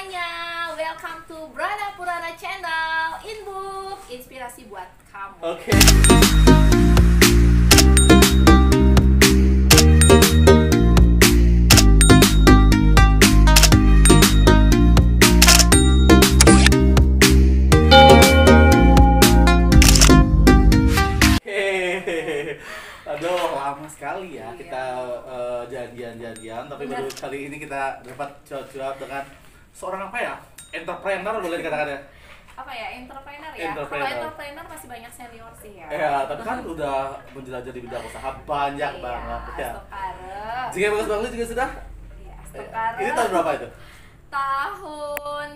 semuanya, welcome to Brana Purana Channel. Inbook, inspirasi buat kamu. Oke. Hehehe. Aduh, lama sekali ya Iya. kita janjian-janjian, tapi baru kali ini kita dapat cuap-cuap dengan seorang apa ya? Entrepreneur boleh dikatakan ya? Apa ya, entrepreneur ya? Entrepreneur. Kalau entrepreneur masih banyak senior sih ya. Ya, tapi kan udah menjelajah di bidang usaha banyak Iya, banget ya. Astokara. Jika Bagus Bangli juga sudah? Iya, Astokara. Ini tahun berapa itu? Tahun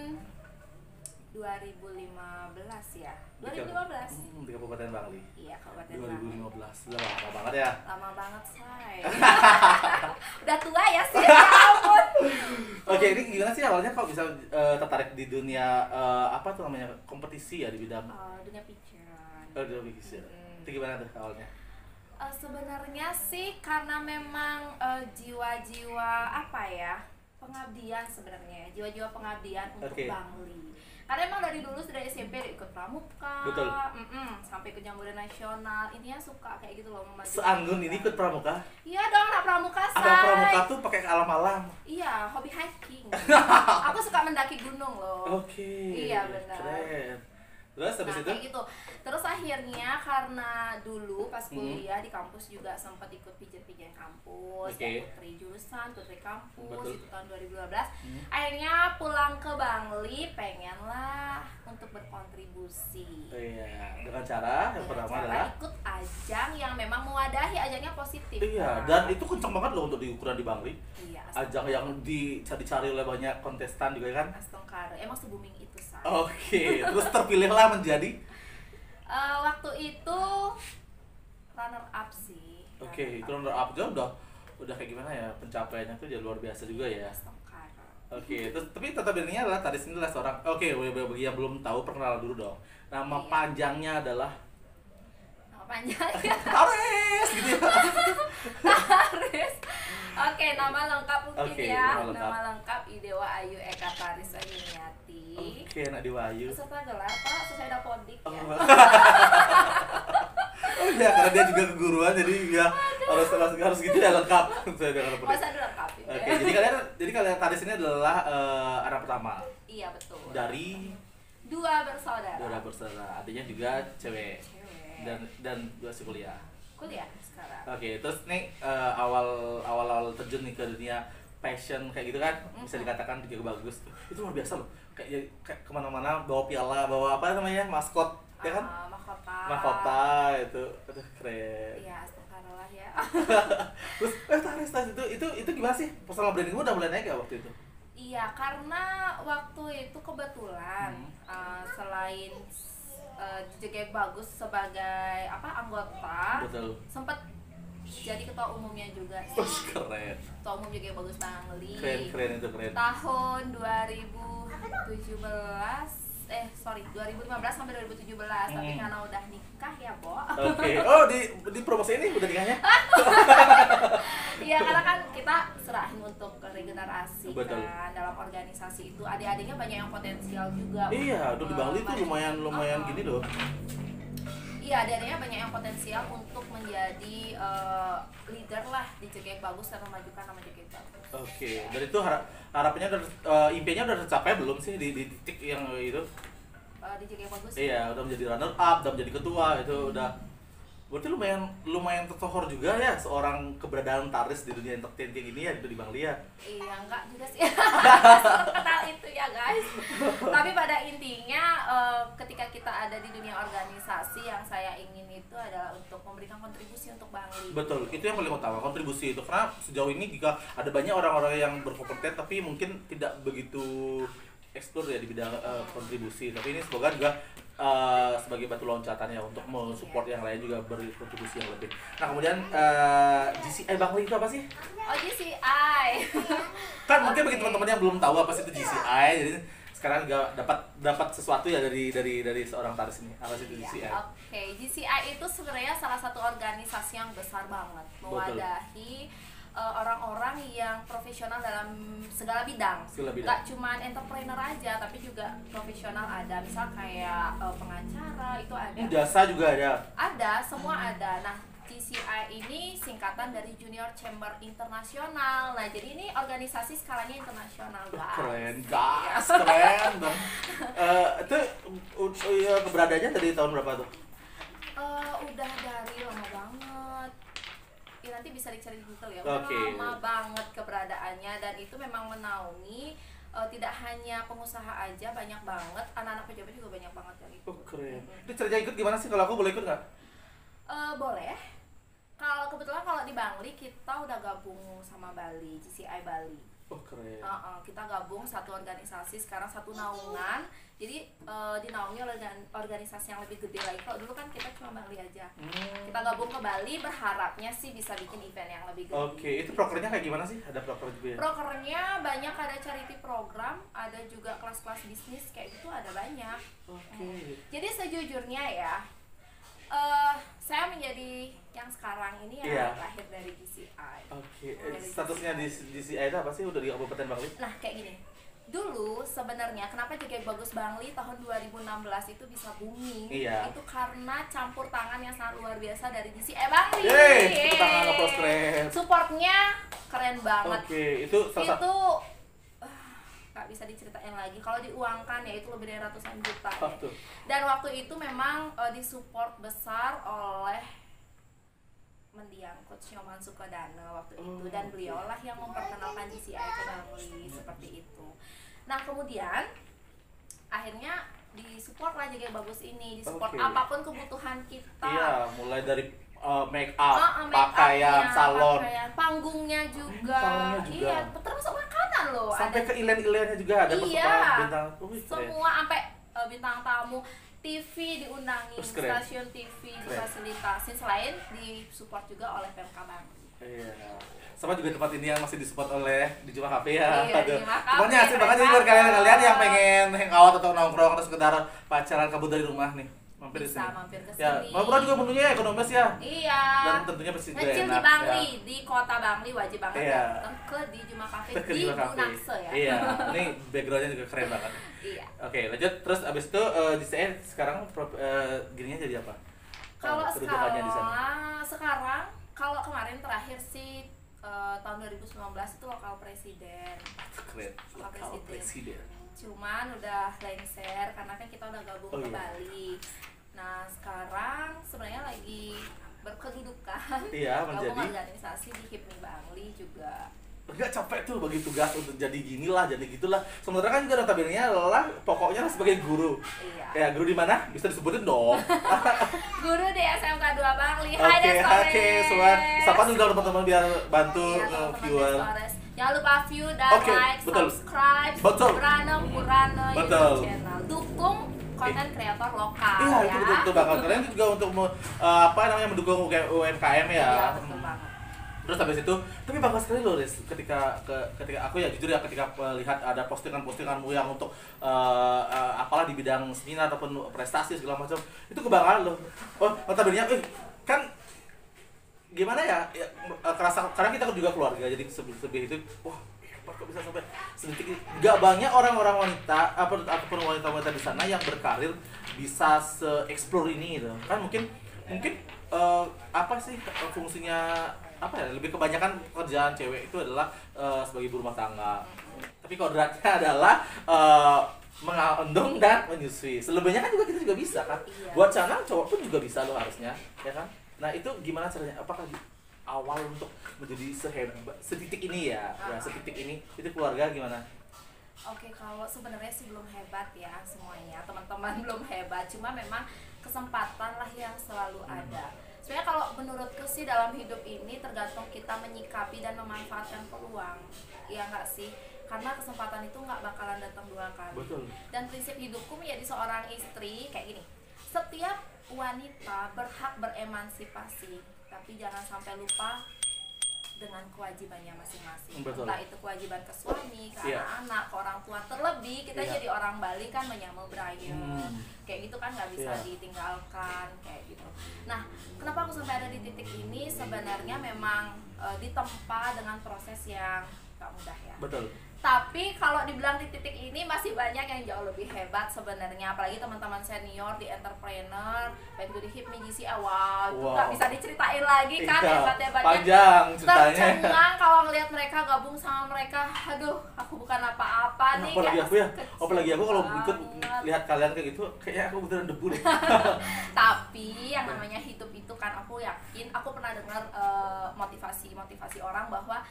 2015 ya. 2015. Di Kabupaten Bangli. Iya, Kabupaten Bangli. 2015. Udah lama banget ya. Lama banget, say. Udah tua ya sih, ya ampun. Oke, ini gimana sih awalnya kok bisa tertarik di dunia apa tuh namanya kompetisi ya di bidang Dunia pigeon. dunia bisnis ya? Itu gimana tuh awalnya? Sebenarnya sih karena memang jiwa-jiwa apa ya, pengabdian sebenarnya, jiwa-jiwa pengabdian untuk Oke. Bangli. Karena emang dari dulu sudah SMP ikut pramuka, Betul. sampai ke Jamboree Nasional, intinya suka kayak gitu loh memajukan. Seanggun ini ikut pramuka? Iya dong, anak pramuka say. Ada pramuka tuh pakai alam-alam. Iya, hobi hiking. Aku suka mendaki gunung loh. Oke. Iya, benar. Keren. Terus habis Nah, itu? kayak gitu. Terus akhirnya karena dulu pas kuliah di kampus juga sempat ikut pijen-pijen kampus, Oke. ya, putri jurusan, putri kampus, Betul. itu tahun 2012. Akhirnya pulang ke Bangli, pengenlah untuk berkontribusi. Oh, iya, dengan cara yang Dengan pertama cara adalah ikut ajang yang memang mewadahi, ajangnya positif. iya, kan? dan itu kenceng banget loh untuk di ukuran di Bangli. Iya, Ajang yang dicari oleh banyak kontestan juga kan. Astongkara, emang se-booming itu say. Oke, terus terpilihlah menjadi Waktu itu runner up sih. Oke, itu runner up aja udah kayak gimana ya, pencapaiannya tuh jadi luar biasa juga ya. Astongkara. Oke, terus tapi tetap dirinya adalah tadi sini adalah seorang. Oke, bagi yang belum tahu perkenalan dulu dong. Nama Iya. panjangnya adalah Nama panjangnya Taris gitu ya. Taris. Oke, nama lengkap mungkin Oke, ya. nama lengkap. Nama lengkap Idewa Ayu Eka Taris Ayuniati. Oke, anak di Wahyu. Peserta gelar Pak Suseda Podik Oh, ya. oh ya, karena dia juga keguruan jadi ya harus gitu ya lengkap. Saya udah kalau Masa dulu lengkap ya. Oke, jadi kalian Taris ini adalah anak pertama Iya betul. dari Dua bersaudara. dua bersaudara, artinya juga cewek Cewek. dan masih kuliah. Kuliah sekarang. Oke, terus nih awal terjun nih ke dunia passion kayak gitu kan, bisa dikatakan juga bagus. Itu luar biasa loh. Kayak kemana-mana bawa piala, bawa apa namanya maskot, ya kan? Mahkota. Mahkota itu, aduh keren. Iya, astagfirullah ya. Terus Taris itu gimana sih? Personal brandingmu udah mulai naik gak waktu itu? Iya, karena waktu itu kebetulan selain JKT Bagus sebagai anggota, Betul. sempat jadi ketua umumnya juga sih. Terus keren. Ketua umum JKT Bagus Bangli. Keren itu keren. Tahun 2015 sampai 2017, tapi karena udah nikah ya, Bo. Oke. Oh, di promosi ini udah nikahnya? Iya, karena kan kita serahin untuk regenerasi. Betul. Kan dalam organisasi itu adik-adiknya banyak yang potensial juga. Iya, udah di Bangli tuh lumayan gini loh. Iya, adik-adiknya banyak yang potensial untuk menjadi leader lah di JKT Bagus dan memajukan nama JKT Bagus. Oke, dan itu harapannya impiannya udah tercapai belum sih di titik yang itu? Di JKT Bagus. Iya, udah menjadi runner up, udah menjadi ketua, itu udah berarti lumayan tersohor juga ya seorang keberadaan Taris di dunia entertain kayak gini ya itu di Bangli ya. Iya, enggak juga sih. Kenal itu ya, guys. Tapi pada intinya ketika kita ada di dunia organisasi, yang saya ingin itu adalah untuk memberikan kontribusi untuk Bangli. Betul, itu yang paling utama, kontribusi itu. Karena sejauh ini jika ada banyak orang-orang yang berkompeten tapi mungkin tidak begitu eksplor ya di bidang kontribusi. Tapi ini semoga juga sebagai batu loncatan ya untuk mensupport yang lain juga berkontribusi yang lebih. Nah kemudian GCI Bangli itu apa sih? Oh, GCI. Kan mungkin Oke. bagi teman-teman yang belum tahu apa sih itu GCI, jadi sekarang juga dapat sesuatu ya dari seorang Taris ini. Apa sih itu GCI? Oke, GCI itu sebenarnya salah satu organisasi yang besar banget, mewadahi orang-orang yang profesional dalam segala bidang. Nggak cuma entrepreneur aja, tapi juga profesional ada. Misal kayak pengacara itu ada. Jasa juga ada. Ada, semua ada. Nah, GCI ini singkatan dari Junior Chamber Internasional. Nah, jadi ini organisasi skalanya internasional, guys. Keren, guys, keren bang. Itu keberadaannya dari tahun berapa tuh? Udah dari lama banget. Ya, nanti bisa dicari di Google ya. Okay. Lama banget keberadaannya, dan itu memang menaungi tidak hanya pengusaha aja, banyak banget anak-anak pejabat juga banyak banget yang ikut. Oh keren. Itu caranya ikut gimana sih? Kalau aku boleh ikut nggak? Boleh. Kalau kebetulan kalau di Bangli kita udah gabung sama Bali, GCI Bali. Oh keren. Kita gabung satu organisasi, sekarang satu naungan. Jadi dinaungi oleh organisasi yang lebih gede lagi. Kalau dulu kan kita cuma Bali aja. Kita gabung ke Bali, berharapnya sih bisa bikin event yang lebih gede. Oke, itu prokernya kayak gimana sih? Ada proker juga ya? Prokernya banyak, ada charity program, ada juga kelas-kelas bisnis kayak gitu, ada banyak. Oke. Jadi sejujurnya ya, saya menjadi yang sekarang ini Iya. lahir dari GCI. Oke. Statusnya di GCI itu apa sih? Udah di Kabupaten Bangli? Nah, kayak gini. Dulu sebenarnya kenapa JG Bagus Bangli tahun 2016 itu bisa booming? Iya. Itu karena campur tangan yang sangat luar biasa dari GCI Bangli. Tepuk tangan, applause, keren. Supportnya keren banget. Oke, itu salah Itu nggak bisa diceritain lagi. Kalau diuangkan ya itu lebih dari ratusan juta. satu. Dan waktu itu memang disupport besar oleh mendiang Coach Nyoman Sukodana waktu itu, dan beliaulah yang memperkenalkan GCI ke Bangli seperti itu. Nah, kemudian akhirnya disupport lah JG Bagus ini, disupport apapun kebutuhan kita. Iya, mulai dari make up, pakaian, salon, panggungnya juga. Iya, termasuk makanan loh. Sampai ke ilen-ilennya juga ada bintang. Semua sampai bintang tamu. TV diundangin, stasiun TV difasilitasin, selain disupport juga oleh PMK Bangli. Iya. Sama juga tempat ini yang masih disupport oleh di Juma Cafe ya. Iya, di Juma Cafe. Tempatnya asik banget nih buat kalian yang pengen hangout atau nongkrong atau sekedar pacaran kabut dari rumah nih. Mampir di sini. Bisa mampir ke sini. Ya, murah juga menunya ekonomis ya. Iya. Dan tentunya pasti juga ngecil enak. di Bangli, ya. di kota Bangli wajib banget datang ke di Juma Cafe di Gunakse ya. Iya, ini backgroundnya juga keren banget. Iya. Oke, lanjut. Terus abis itu di CN sekarang gininya jadi apa? Kalau kedudukannya di sana. sekarang, kalau kemarin terakhir sih tahun 2019 itu lokal presiden. Keren. Lokal presiden. Cuman udah lengser karena kan kita udah gabung ke Bali. Nah, sekarang sebenarnya lagi berkedudukan. Iya, gabung organisasi di HIPMI Bangli juga. Enggak capek tuh bagi tugas untuk jadi gini lah, jadi gitulah. Sementara kan juga notabene-nya adalah pokoknya sebagai guru. Iya. Ya, guru di mana? Bisa disebutin dong. Guru di SMK 2 Bangli. Hai Desores. Oke, sobat. Sapa dulu teman-teman biar bantu viewer. Jangan lupa view dan like, subscribe, Purana YouTube channel. Dukung konten kreator lokal. Iya, itu betul banget. Kalian juga untuk mendukung UMKM ya. Iya, betul banget. Terus habis itu, tapi bangga sekali loh Riz, ketika aku ya jujur ya, ketika melihat ada postinganmu yang untuk apalah di bidang seminar ataupun prestasi segala macam, itu kebanggaan loh. Oh, notabene kan gimana ya, kerasa karena kita juga keluarga, jadi sebelum itu wah hebat kok bisa sampai sedetik ini. Gak banyak orang-orang wanita ataupun wanita-wanita di sana yang berkarir bisa se-explore ini gitu. Kan mungkin apa sih fungsinya, apa ya, lebih kebanyakan pekerjaan cewek itu adalah sebagai ibu rumah tangga. Tapi kodratnya adalah mengandung dan menyusui. Selebihnya kan kita juga bisa kan. Iya. Buat sana cowok pun juga bisa loh harusnya, ya kan? Nah, itu gimana caranya? Apakah di awal untuk menjadi setitik ini ya, setitik ini itu keluarga gimana? Oke, kalau sebenarnya sih belum hebat ya semuanya, teman-teman belum hebat, cuma memang kesempatan lah yang selalu ada. Sebenarnya kalau menurutku sih dalam hidup ini tergantung kita menyikapi dan memanfaatkan peluang, ya nggak sih? Karena kesempatan itu nggak bakalan datang 2 kali. Betul. Dan prinsip hidupku menjadi seorang istri kayak gini, setiap wanita berhak beremansipasi, tapi jangan sampai lupa dengan kewajibannya masing-masing. Betul. Entah itu kewajiban ke suami, ke Iya. anak-anak, ke orang tua. Terlebih kita Iya. jadi orang Bali kan menyambut berayun. Kayak gitu kan nggak bisa Iya. ditinggalkan kayak gitu. Nah, kenapa aku sampai ada di titik ini? Sebenarnya memang ditempa dengan proses yang gak mudah ya. Betul. Tapi kalau dibilang di titik ini masih banyak yang jauh lebih hebat sebenarnya, apalagi teman-teman senior di entrepreneur, baik itu di HIPMI, GCA, itu nggak bisa diceritain lagi kan Iya, hebat-hebatnya. panjang ceritanya. Tercengang kalau ngelihat mereka gabung sama mereka, aduh aku bukan apa-apa nih. Apalagi kayak aku ya, kecil apalagi aku kalau banget. ikut lihat kalian kayak gitu, kayaknya aku beneran debu deh. Tapi yang namanya hidup itu kan, aku yakin, aku pernah dengar motivasi orang bahwa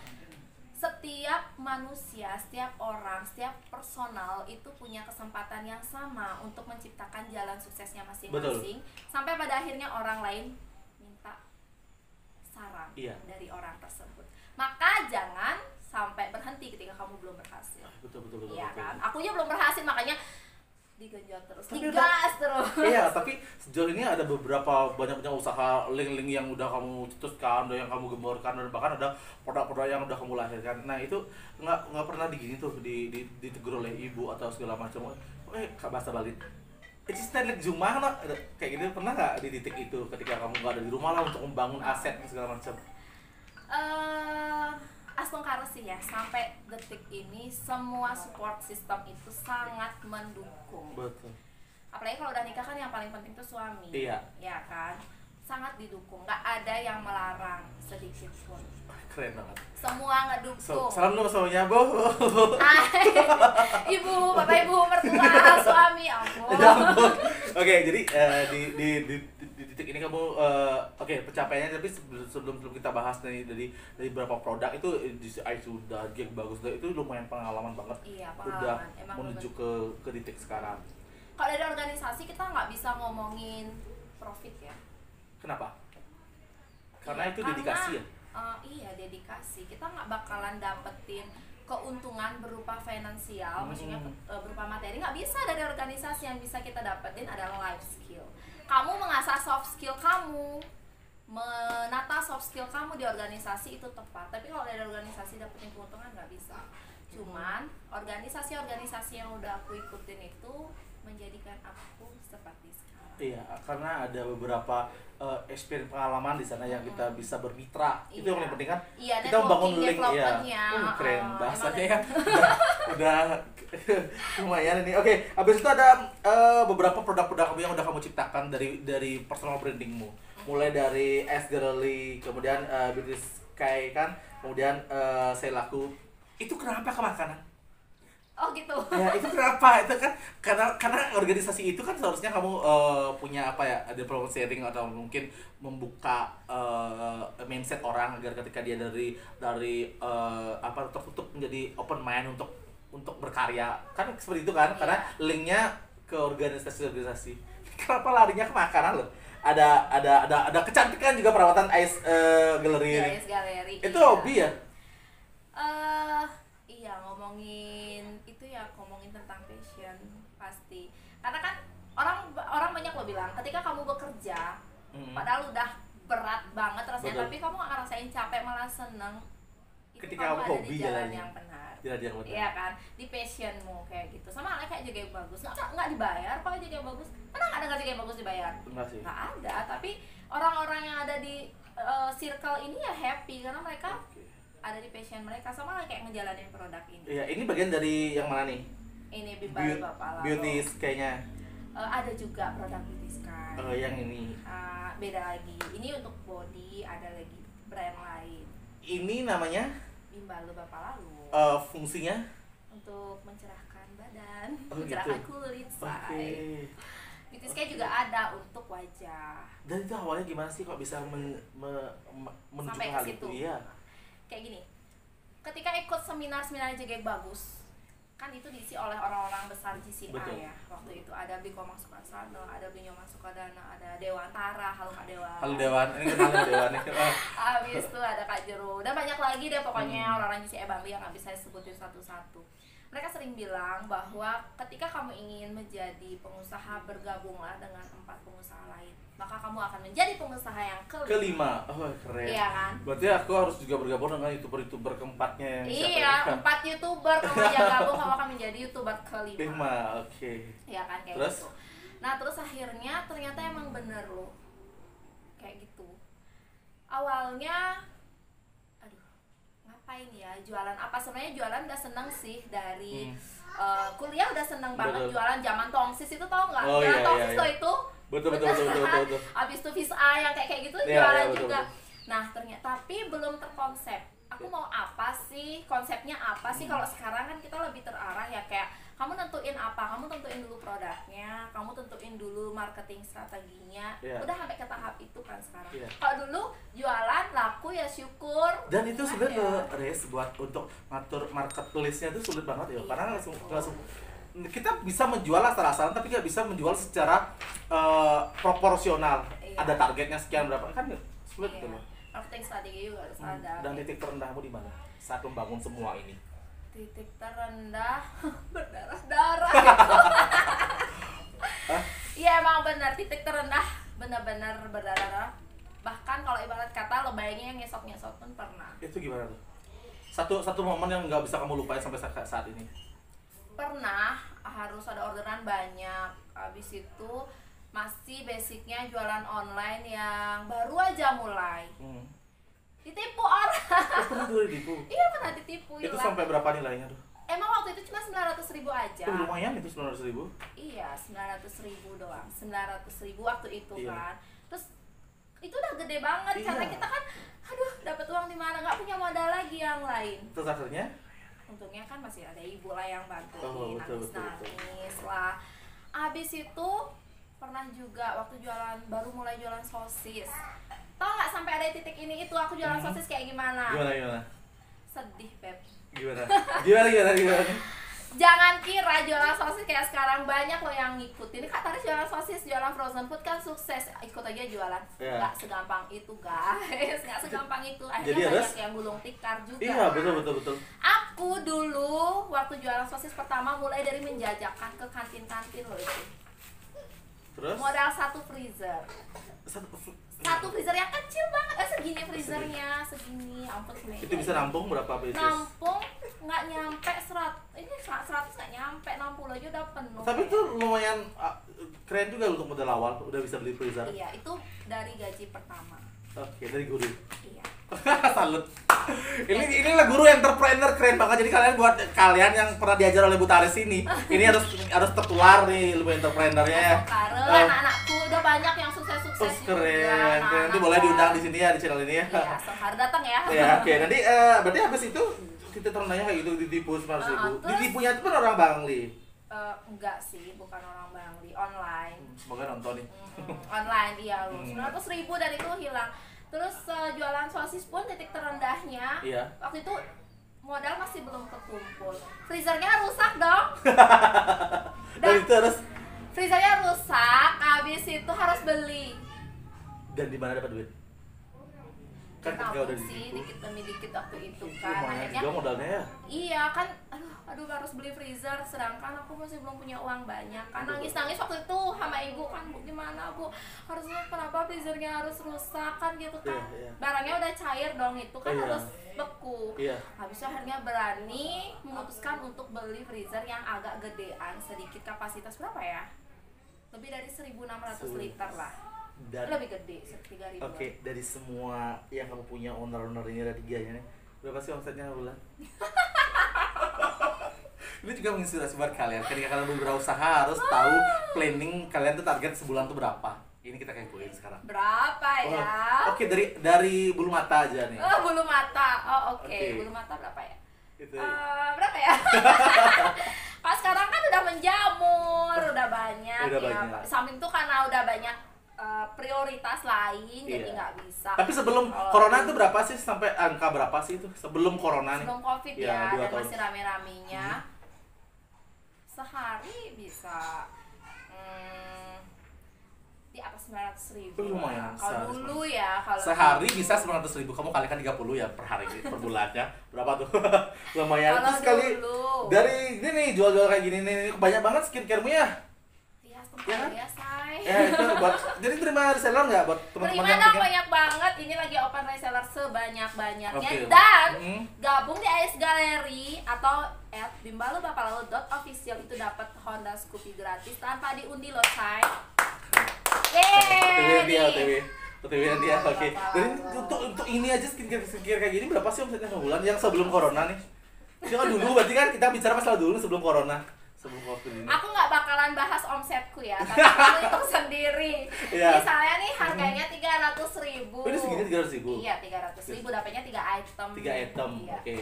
setiap manusia, setiap orang, setiap personal itu punya kesempatan yang sama untuk menciptakan jalan suksesnya masing-masing. Sampai pada akhirnya orang lain minta saran dari orang tersebut. Maka jangan sampai berhenti ketika kamu belum berhasil. Betul. Iya kan? Akunya belum berhasil, makanya digenjot terus, Tapi digas terus. Iya, tapi sejauh ini ada beberapa banyak usaha link-link yang udah kamu cetuskan, yang kamu gemborkan, dan bahkan ada produk-produk yang udah kamu lahirkan. Nah itu nggak pernah digini tuh ditegur oleh ibu atau segala macam. Kak bahasa Bali. Itu teknik Jumah no? Kayak gitu pernah nggak di titik itu ketika kamu nggak ada di rumah lah untuk membangun aset segala macam? Astungkara sih ya, sampai detik ini semua support system itu sangat mendukung. Betul. Apalagi kalau udah nikah kan yang paling penting tuh suami. Iya. Ya kan, sangat didukung, nggak ada yang melarang sedikit pun. Keren banget. Semua ngedukung. Salam dong suaminya, Bu. Hai, ibu, bapak ibu, mertua, suami, ampun. Ya ampun. Oke, jadi di titik ini kamu oke, pencapaiannya, tapi sebelum kita bahas dari beberapa produk itu sudah gig bagus, itu lumayan pengalaman banget. Iya, Udah pengalaman. Emang menuju ke titik sekarang. Kalau dari organisasi kita nggak bisa ngomongin profit ya. Kenapa? Karena Iya, itu dedikasi ya. Iya, dedikasi. Kita nggak bakalan dapetin keuntungan berupa finansial, maksudnya berupa materi, nggak bisa. Dari organisasi yang bisa kita dapetin adalah life skill. Kamu mengasah soft skill kamu, menata soft skill kamu di organisasi itu tepat. Tapi kalau dari organisasi dapetin keuntungan nggak bisa. Cuman organisasi-organisasi yang udah aku ikutin itu menjadikan aku seperti sekarang. Iya, karena ada beberapa experience pengalaman di sana yang kita bisa bermitra. Itu yang paling penting kan. Iya, Kita membangun link ya. development-nya. Keren bahasanya ya. Udah lumayan ini. Oke, habis itu ada beberapa produk-produk yang udah kamu ciptakan dari personal brandingmu. Mulai dari S Girly, kemudian Beauty Sky kan, kemudian Saya Laku. Itu kenapa ke makanan? Oh gitu. Ya itu kenapa? Itu kan karena organisasi itu kan seharusnya kamu punya apa ya, ada problem sharing atau mungkin membuka mindset orang agar ketika dia dari tertutup menjadi open mind untuk berkarya, kan seperti itu kan? Karena linknya ke organisasi. Kenapa larinya ke makanan loh? Ada kecantikan juga, perawatan ice gallery. Iya, ice gallery. Itu iya. hobi ya? Iya, ngomongin tentang passion pasti. Karena kan orang banyak lo bilang ketika kamu bekerja, padahal udah berat banget rasanya, Betul. tapi kamu gak ngerasain capek, malah seneng. Itu Ketika kamu ada hobi di jalan jalannya. yang benar. Jalan yang benar. Iya kan, di passionmu kayak gitu. Sama halnya kayak jaga yang bagus, nggak dibayar kalau jaga yang bagus. Pernah nggak ada jaga yang bagus dibayar? Enggak sih. Nggak ada, tapi orang-orang yang ada di circle ini ya happy karena mereka ada di passion mereka, sama lah kayak ngejalanin produk ini. Iya, ini bagian dari yang mana nih? Ini Bimbal Bapak Lalo. Beauty kayaknya. Ada juga produk Beauty Sky. Yang ini. Beda lagi. Ini untuk body, ada lagi brand lain. Ini namanya Bimbal Bapak Lalu. fungsinya Untuk mencerahkan badan, Oh, mencerahkan gitu. kulit, Oke. say. Beauty Sky juga ada untuk wajah. Dan itu awalnya gimana sih kok bisa menuju Sampai ke ke hal situ. itu? Iya. Kayak gini, ketika ikut seminar jaga yang bagus, kan itu diisi oleh orang-orang besar GCI. Betul. Ya. Waktu itu ada Biko Masukasana, ada Binyo Masukadana, ada Dewantara, halo Kak Dewa. Halo Dewan, ini kenal Dewan nih. Habis itu ada Kak Jero, dan banyak lagi deh pokoknya orang-orang GCI Bali yang nggak bisa disebutin satu-satu. mereka sering bilang bahwa ketika kamu ingin menjadi pengusaha, bergabunglah dengan 4 pengusaha lain, maka kamu akan menjadi pengusaha yang kelima. Oh keren. Iya kan? Berarti aku harus juga bergabung dengan youtuber keempatnya yang Iya, 4 youtuber kamu aja gabung, kamu akan menjadi youtuber kelima. Oke. Iya kan, kayak Terus? gitu. Nah terus akhirnya ternyata emang bener loh kayak gitu. Awalnya ngapain ya, jualan apa, sebenarnya jualan udah seneng sih dari kuliah udah seneng banget. Betul. Jualan zaman tongsis itu, tau nggak? Oh, Jualan iya, tongsis iya, tuh iya. itu Betul. abis itu Fish Eye yang kayak gitu Iya, jualan iya, juga. betul. Nah ternyata tapi belum terkonsep aku mau apa sih, konsepnya apa sih. Kalau sekarang kan kita lebih terarah ya, kayak kamu tentuin apa, kamu tentuin dulu produknya, kamu tentuin dulu marketing strateginya. Yeah. Udah sampai ke tahap itu kan sekarang. Yeah. Kalau dulu jualan laku ya syukur. Dan itu sebenarnya ya. Res, buat untuk ngatur marketplace-nya itu sulit banget ya, karena langsung kita bisa menjual asal-asalan tapi nggak bisa menjual secara proporsional. Iya. Ada targetnya sekian berapa, kan sulit Iya. gitu loh. Marketing strategi juga harus ada. Dan titik terendahmu di mana saat membangun semua ini? Titik terendah berdarah-darah gitu. Iya emang benar, titik terendah benar-benar berdarah-darah. Bahkan kalau ibarat kata lebaynya yang ngesot-ngesot pun pernah. Itu gimana tuh? Satu momen yang nggak bisa kamu lupain sampai saat ini? Pernah harus ada orderan banyak, habis itu masih basicnya jualan online yang baru aja mulai. Ditipu orang. Pernah juga ditipu? Iya pernah ditipu. Itu hilang. sampai berapa nilainya tuh? Emang waktu itu cuma 900.000 aja. Lumayan itu 900.000. Iya 900.000 doang, 900.000 waktu itu Iya. kan. Terus itu udah gede banget. Iya. Karena kita kan, aduh dapat uang di mana, nggak punya modal lagi yang lain. Terus akhirnya? Untungnya kan masih ada ibu lah yang bantuin, Oh, betul. nangis lah. Abis itu pernah juga waktu baru mulai jualan sosis. Tau nggak sampai ada titik ini itu aku jualan sosis kayak gimana? Gimana? Sedih Beb. Gimana? Jangan kira jualan sosis kayak sekarang banyak loh yang ngikutin. Kak Tari jualan sosis, jualan frozen food kan sukses. Ikut aja jualan. Iya. Nggak segampang itu guys, nggak segampang itu. Akhirnya Jadi banyak harus- yang gulung tikar juga. Iya, betul. Aku dulu waktu jualan sosis pertama mulai dari menjajakan ke kantin-kantin loh itu. Terus? Modal 1 freezer. Satu freezer yang kecil banget, segini freezernya, segini, ampun segini. Itu bisa nampung berapa pieces? Nampung nggak nyampe 100, ini 100 nggak nyampe, 60 aja udah penuh. Tapi itu lumayan keren juga untuk modal awal, udah bisa beli freezer. Iya, itu dari gaji pertama. Oke, dari guru. Iya. Salut. Inilah guru entrepreneur keren banget. Jadi buat kalian yang pernah diajar oleh Bu Taris ini harus tertular nih ilmu entrepreneurnya ya. Karena anak-anakku udah banyak yang sukses-sukses juga. Keren. Nanti boleh diundang di sini ya, di channel ini ya. Iya, harus datang ya. Ya, oke. Nanti berarti habis itu titik terendahnya kayak gitu, ditipu 900.000. Terus? Ditipunya itu kan orang Bangli. Enggak sih, bukan orang Bangli, online. Semoga nonton nih. Online iya loh. 900.000 dan itu hilang. Terus jualan sosis pun titik terendahnya. Iya. Waktu itu modal masih belum kekumpul. Freezernya rusak dong. Dan itu harus. Freezernya rusak, habis itu harus beli. Dan di mana dapat duit? Kan ketika udah sih ditipu. dikit demi dikit waktu itu kan. Lumayan Akhirnya juga modalnya ya. iya kan, aduh harus beli freezer, sedangkan aku masih belum punya uang banyak kan. Nangis waktu itu sama ibu kan, Bu gimana Bu, harusnya kenapa freezernya harus rusak kan gitu kan. Iya. Barangnya udah cair dong, itu kan Iya. harus beku. Iya. Habis itu akhirnya berani memutuskan untuk beli freezer yang agak gedean sedikit, kapasitas berapa ya, lebih dari 1.600 liter lah. Dan Lebih gede, 3.000. Oke, dari semua yang kamu punya owner ini ada 3-nya nih, berapa sih omsetnya bulan? Ini juga menginspirasi buat kalian. Ketika kalian berwirausaha harus tahu planning kalian tuh target sebulan tuh berapa. Ini kita kepoin sekarang. Berapa ya? Oke, dari bulu mata aja nih. Bulu mata. Oke. Oke. Bulu mata berapa ya? Itu. Berapa ya? Pas sekarang kan udah menjamur, udah banyak. Udah ya. banyak. Samping itu karena udah banyak prioritas lain, jadi Iya. nggak bisa. Tapi sebelum corona itu berapa sih, sampai angka berapa sih itu sebelum corona nih? Sebelum COVID Ya, 2 dan tahun. masih rame-ramenya, sehari bisa di atas 900.000. Lumayan, Kalau sehari dulu ya, kalau Sehari bisa 900.000, kamu kalikan 30 ya per hari per bulannya. Berapa tuh? Lumayan. Kalau Terus kali dulu Dari ini nih jual-jual kayak gini nih, banyak banget skincare-mu ya. Iya, Ya kan? ya, say. Itu buat jadi terima reseller nggak buat teman-teman Terima yang dong, pengen? banyak banget. Ini lagi open reseller sebanyak-banyaknya. Oke. Dan Hmm. gabung di AS Gallery atau @bimbalubapalalu.official itu dapat Honda Scoopy gratis tanpa diundi loh, say. OTW dia, Yeay. OTW dia, oke. Jadi untuk ini aja skincare kayak gini berapa sih omsetnya sebulan? Yang sebelum corona nih? Itu kan dulu, berarti kan kita bicara masalah dulu sebelum corona, sebelum covid ini. Aku nggak bakalan bahas omsetku ya, tapi aku hitung sendiri. Iya. Misalnya nih harganya 300.000. Oh, ini segini 300.000? Iya, 300.000, dapatnya 3 item. 3 item, Iya. oke.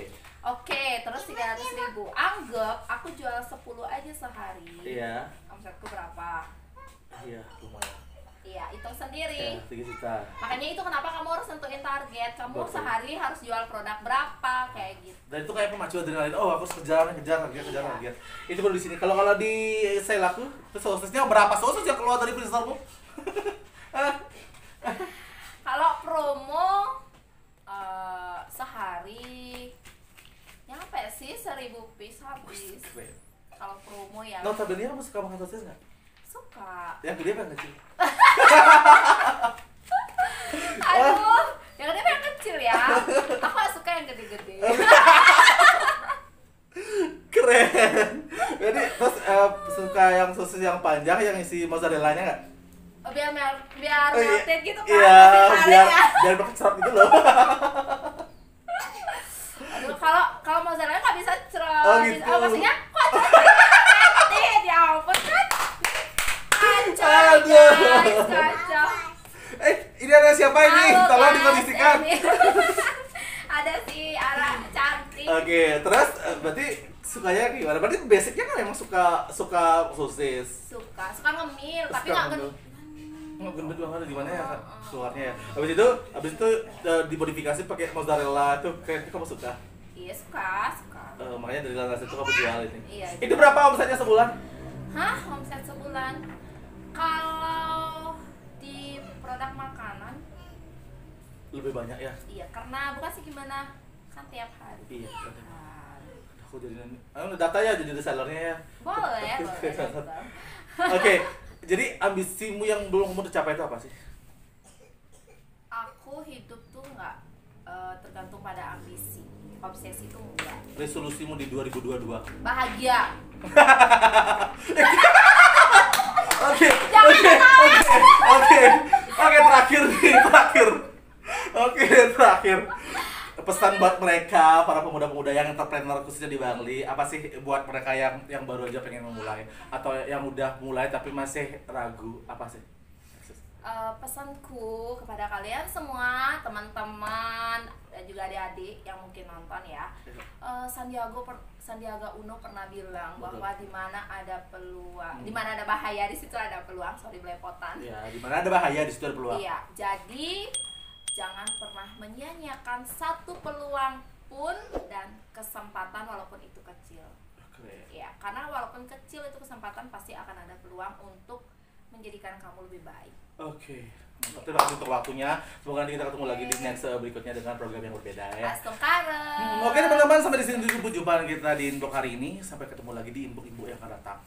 Oke, terus 300.000. Anggap aku jual 10 aja sehari. Iya. Omsetku berapa? Iya, lumayan. Iya, hitung sendiri. Ya, 3 juta. Makanya itu kenapa kamu harus nentuin target. Kamu Betul. sehari harus jual produk berapa kayak gitu. Dan itu kayak pemacu adrenalin. Oh, aku harus kejar target. Itu baru di sini. Kalau di saya laku, terus sosisnya berapa sosis yang keluar dari freezermu? Kalau promo sehari nyampe sih 1.000 piece habis. Kalau promo ya Notabene kamu suka makan sosis nggak? suka. Yang gede apa yang kecil? Aduh, yang gede yang kecil ya. Aku gak suka yang gede-gede. Keren. Jadi terus suka yang sosis yang panjang yang isi mozzarellanya nggak? Biar Oh, iya. melted gitu kan. Iya, tapi biar ya. biar pakai serap gitu loh. Aduh, kalau mozzarella nggak bisa cerot. Oh, gitu. Maksudnya kok melted? Ya ampun kan. Kacau Aduh. guys, kacau. Ini ada siapa ini? Halo, Tolong guys, dikondisikan. ini. Ada si Ara cantik. Oke, terus berarti sukanya gimana? Berarti basicnya kan memang suka sosis. Suka ngemil, tapi Suka nggak ngemil. gendut. Gendut banget gimana ya keluarnya ya. Habis itu dimodifikasi pakai mozzarella itu kayaknya kamu suka. Iya suka. Makanya dari lantas itu kamu jual ini. Iya. Itu berapa omsetnya sebulan? Hah, omset sebulan? Kalau di produk makanan, Lebih banyak ya. iya karena bukan sih gimana kan tiap hari. Iya. Nah, Aku jadi data ya jadi resellernya ya. boleh. Oke, jadi ambisimu yang belum kamu tercapai itu apa sih? Aku hidup tuh nggak tergantung pada ambisi, obsesi tuh enggak. Resolusimu di 2022. Bahagia. Oke, terakhir. Pesan buat mereka para pemuda-pemuda yang entrepreneur khususnya di Bangli, apa sih buat mereka yang baru aja pengen memulai atau yang udah mulai tapi masih ragu, apa sih? Pesanku kepada kalian semua, teman-teman dan juga adik-adik yang mungkin nonton ya. Sandiaga Uno pernah bilang bahwa di mana ada peluang, di mana ada bahaya di situ ada peluang. Sorry belepotan. Ya, di mana ada bahaya di situ ada peluang. Iya, jadi jangan pernah menyia-nyiakan satu peluang pun dan kesempatan walaupun itu kecil. Oke. Ya, karena walaupun kecil itu kesempatan pasti akan ada peluang untuk menjadikan kamu lebih baik. Oke. Terima kasih untuk waktunya. Semoga nanti kita ketemu lagi di next berikutnya dengan program yang berbeda ya. Astung Karen. Oke teman-teman, sampai di sini dulu jumpa kita di inbox hari ini. Sampai ketemu lagi di inbox yang akan datang.